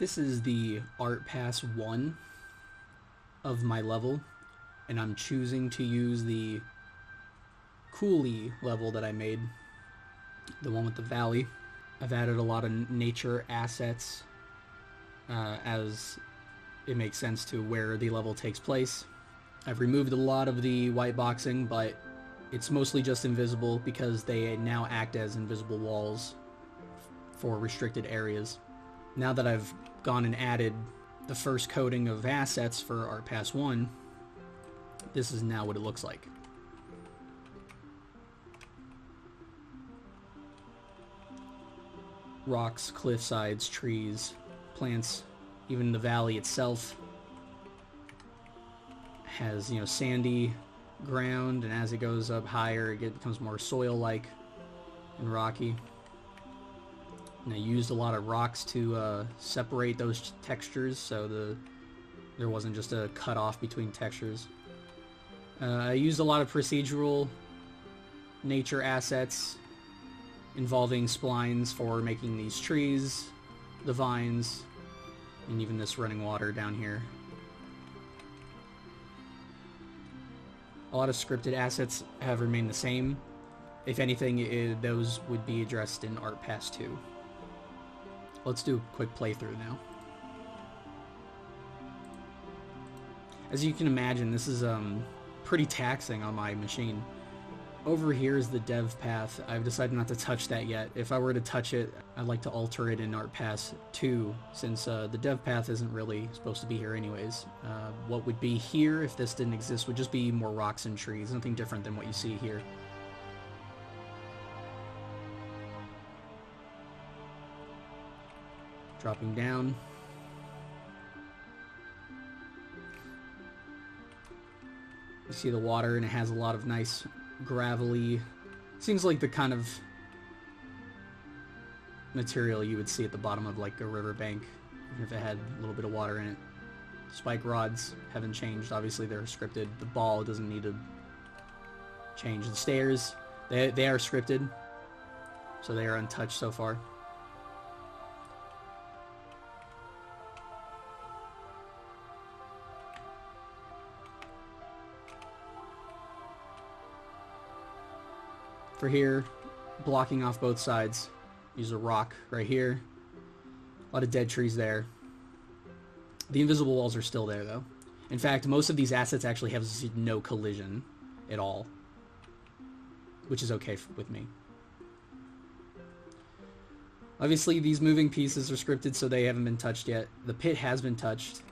This is the Art Pass 1 of my level, and I'm choosing to use the Cooley level that I made, the one with the valley. I've added a lot of nature assets as it makes sense to where the level takes place. I've removed a lot of the white boxing, but it's mostly just invisible because they now act as invisible walls for restricted areas. Now that I've gone and added the first coating of assets for Art Pass 1, this is now what it looks like. Rocks, cliff sides, trees, plants, even the valley itself has, sandy ground, and as it goes up higher, it becomes more soil-like and rocky. And I used a lot of rocks to separate those textures, so there wasn't just a cut-off between textures. I used a lot of procedural nature assets involving splines for making these trees, the vines, and even this running water down here. A lot of scripted assets have remained the same. If anything, those would be addressed in Art Pass 2. Let's do a quick playthrough now. As you can imagine, this is pretty taxing on my machine. Over here is the dev path. I've decided not to touch that yet. If I were to touch it, I'd like to alter it in Art Pass 2, since the dev path isn't really supposed to be here anyways. What would be here if this didn't exist would just be more rocks and trees, nothing different than what you see here. Dropping down. You see the water, and it has a lot of nice gravelly, seems like the kind of material you would see at the bottom of like a riverbank, even if it had a little bit of water in it. Spike rods haven't changed, obviously they're scripted. The ball doesn't need to change. The stairs, they are scripted, so they are untouched so far. For here, blocking off both sides, use a rock right here. A lot of dead trees there. The invisible walls are still there though. In fact, most of these assets actually have no collision at all, which is okay with me. Obviously these moving pieces are scripted, so they haven't been touched yet. The pit has been touched.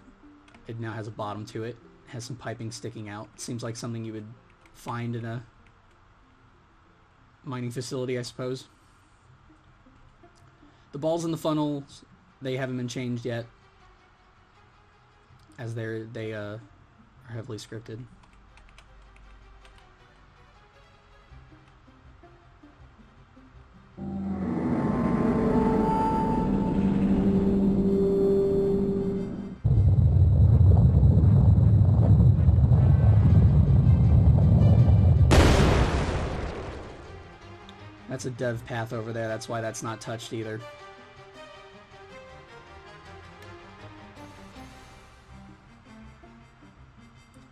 It now has a bottom to it. It has some piping sticking out. Seems like something you would find in a mining facility, I suppose. The balls in the funnels, they haven't been changed yet, as they are heavily scripted. That's a dev path over there, that's why that's not touched either.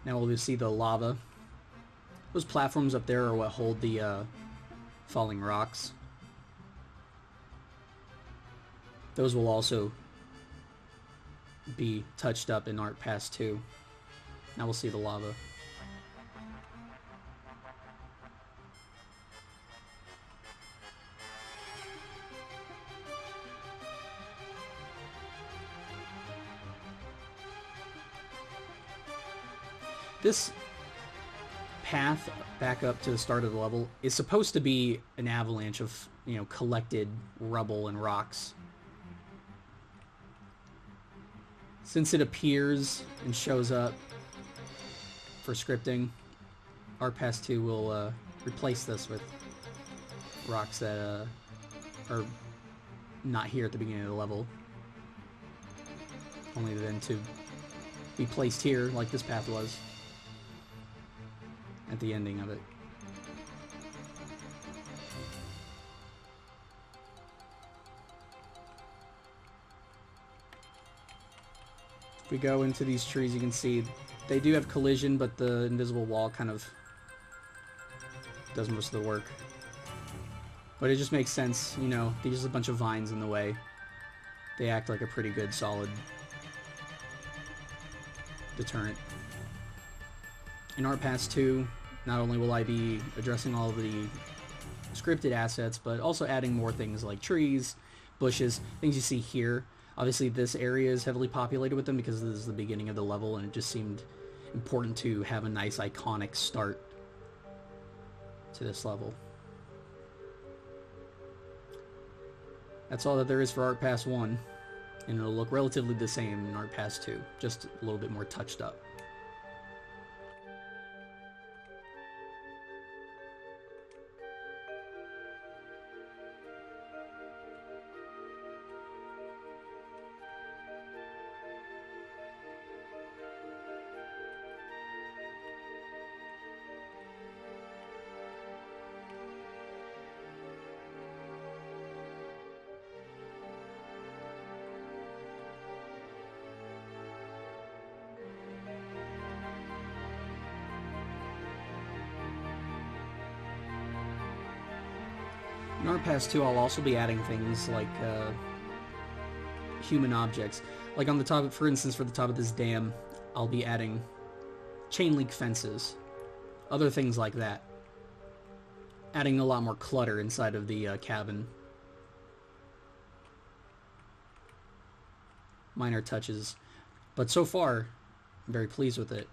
Now we'll just see the lava. Those platforms up there are what hold the falling rocks. Those will also be touched up in Art Pass 2. Now we'll see the lava. This path back up to the start of the level is supposed to be an avalanche of, collected rubble and rocks. Since it appears and shows up for scripting, Art Pass 2 will replace this with rocks that are not here at the beginning of the level, only then to be placed here like this path was at the ending of it. If we go into these trees, you can see they do have collision, but the invisible wall kind of does most of the work. But it just makes sense, you know, there's a bunch of vines in the way. They act like a pretty good, solid deterrent. In Art Pass 2, not only will I be addressing all of the scripted assets, but also adding more things like trees, bushes, things you see here. Obviously, this area is heavily populated with them because this is the beginning of the level, and it just seemed important to have a nice, iconic start to this level. That's all that there is for Art Pass 1, and it'll look relatively the same in Art Pass 2, just a little bit more touched up. In Art Pass 2, I'll also be adding things like human objects. Like on the top, for instance, for the top of this dam, I'll be adding chain link fences, other things like that. Adding a lot more clutter inside of the cabin. Minor touches. But so far, I'm very pleased with it.